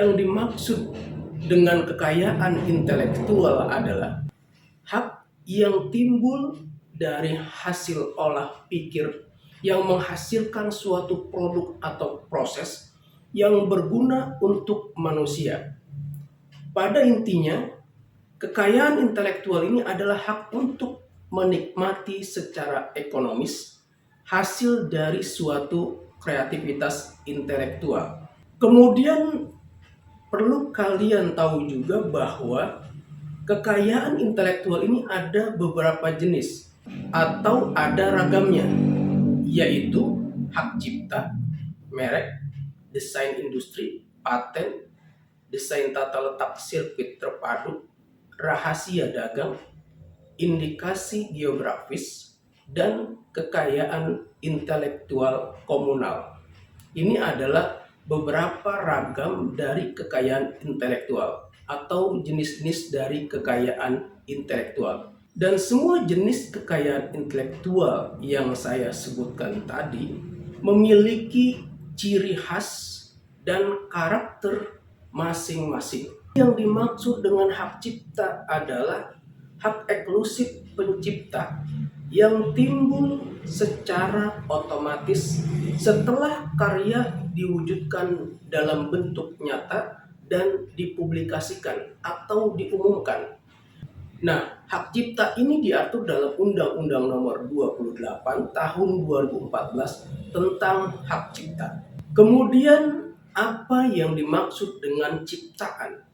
Yang dimaksud dengan kekayaan intelektual adalah hak yang timbul dari hasil olah pikir yang menghasilkan suatu produk atau proses yang berguna untuk manusia. Pada intinya, kekayaan intelektual ini adalah hak untuk menikmati secara ekonomis hasil dari suatu kreativitas intelektual. Kemudian perlu kalian tahu juga bahwa kekayaan intelektual ini ada beberapa jenis atau ada ragamnya, yaitu hak cipta, merek, desain industri, paten, desain tata letak sirkuit terpadu, rahasia dagang, indikasi geografis, dan kekayaan intelektual komunal. Ini adalah beberapa ragam dari kekayaan intelektual atau jenis-jenis dari kekayaan intelektual. Dan semua jenis kekayaan intelektual yang saya sebutkan tadi memiliki ciri khas dan karakter masing-masing. Yang dimaksud dengan hak cipta adalah hak eksklusif pencipta yang timbul secara otomatis setelah karya diwujudkan dalam bentuk nyata dan dipublikasikan atau diumumkan. Nah, hak cipta ini diatur dalam Undang-Undang Nomor 28 Tahun 2014 tentang hak cipta. Kemudian, apa yang dimaksud dengan ciptaan?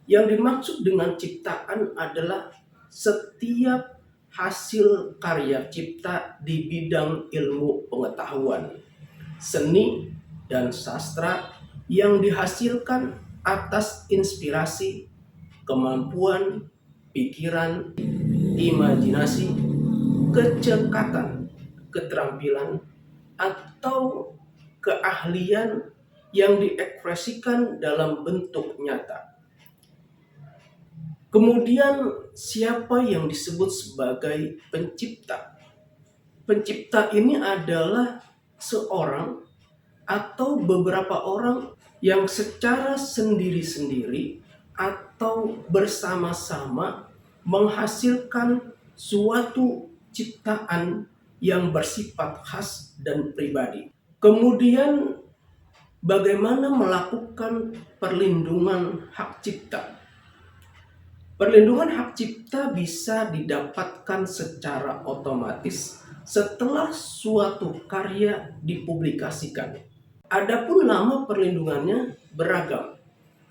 Yang dimaksud dengan ciptaan adalah setiap hasil karya cipta di bidang ilmu pengetahuan, seni, dan sastra yang dihasilkan atas inspirasi, kemampuan, pikiran, imajinasi, kecekatan, keterampilan, atau keahlian yang diekspresikan dalam bentuk nyata. Kemudian siapa yang disebut sebagai pencipta? Pencipta ini adalah seorang atau beberapa orang yang secara sendiri-sendiri atau bersama-sama menghasilkan suatu ciptaan yang bersifat khas dan pribadi. Kemudian bagaimana melakukan perlindungan hak cipta? Perlindungan hak cipta bisa didapatkan secara otomatis setelah suatu karya dipublikasikan. Adapun nama perlindungannya beragam,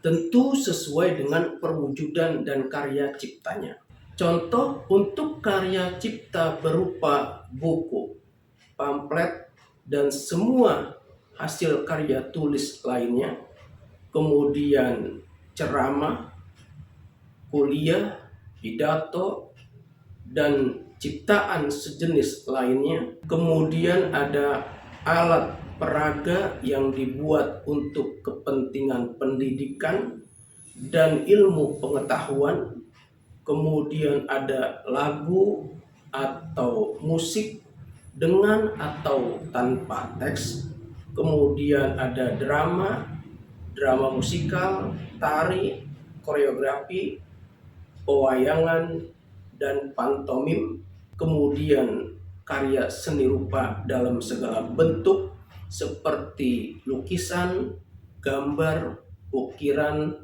tentu sesuai dengan perwujudan dan karya ciptanya. Contoh untuk karya cipta berupa buku, pamflet, dan semua hasil karya tulis lainnya, kemudian ceramah, kuliah, pidato, dan ciptaan sejenis lainnya. Kemudian ada alat peraga yang dibuat untuk kepentingan pendidikan dan ilmu pengetahuan. Kemudian ada lagu atau musik dengan atau tanpa teks. Kemudian ada drama, drama musikal, tari, koreografi, pewayangan, dan pantomim. Kemudian karya seni rupa dalam segala bentuk seperti lukisan, gambar, ukiran,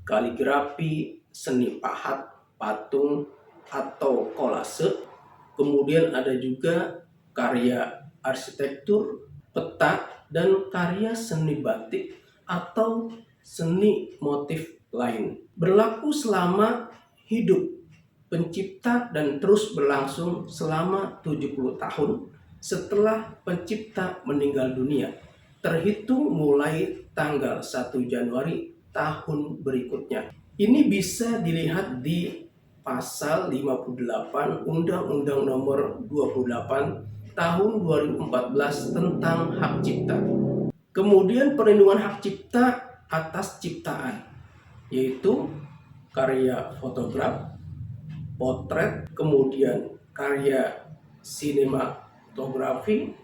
kaligrafi, seni pahat, patung, atau kolase. Kemudian ada juga karya arsitektur, peta, dan karya seni batik atau seni motif lain. Berlaku selama hidup pencipta dan terus berlangsung selama 70 tahun setelah pencipta meninggal dunia, terhitung mulai tanggal 1 Januari tahun berikutnya. Ini bisa dilihat di pasal 58 Undang-Undang Nomor 28 Tahun 2014 tentang hak cipta. Kemudian perlindungan hak cipta atas ciptaan, yaitu karya fotograf, potret, kemudian karya sinematografi,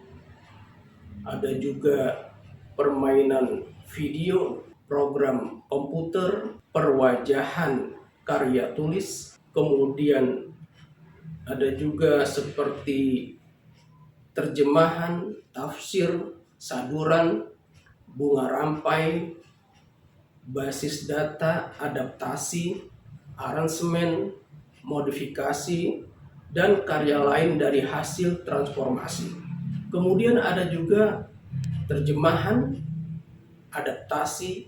ada juga permainan video, program komputer, perwajahan karya tulis, kemudian ada juga seperti terjemahan, tafsir, saduran, bunga rampai, basis data, adaptasi, aransemen, modifikasi, dan karya lain dari hasil transformasi. Kemudian ada juga terjemahan, adaptasi,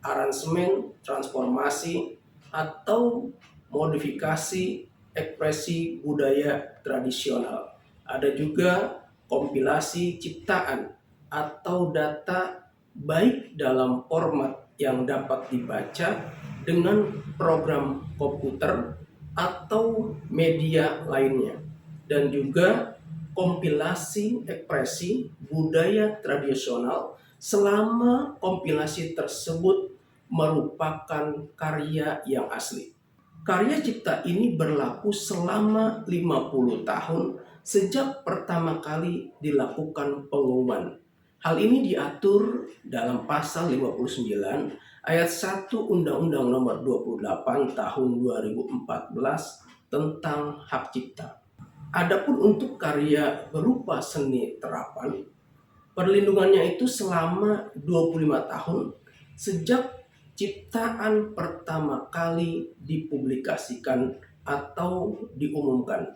aransemen, transformasi, atau modifikasi ekspresi budaya tradisional. Ada juga kompilasi ciptaan atau data baik dalam format yang dapat dibaca dengan program komputer atau media lainnya, dan juga kompilasi ekspresi budaya tradisional selama kompilasi tersebut merupakan karya yang asli. Karya cipta ini berlaku selama 50 tahun sejak pertama kali dilakukan pengumuman. Hal ini diatur dalam pasal 59 ayat 1 Undang-Undang Nomor 28 Tahun 2014 tentang hak cipta. Adapun untuk karya berupa seni terapan, perlindungannya itu selama 25 tahun sejak ciptaan pertama kali dipublikasikan atau diumumkan.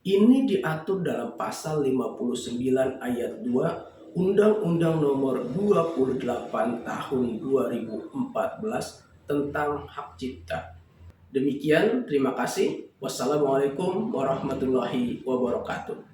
Ini diatur dalam pasal 59 ayat 2 Undang-Undang Nomor 28 Tahun 2014 tentang hak cipta. Demikian, terima kasih. Wassalamualaikum warahmatullahi wabarakatuh.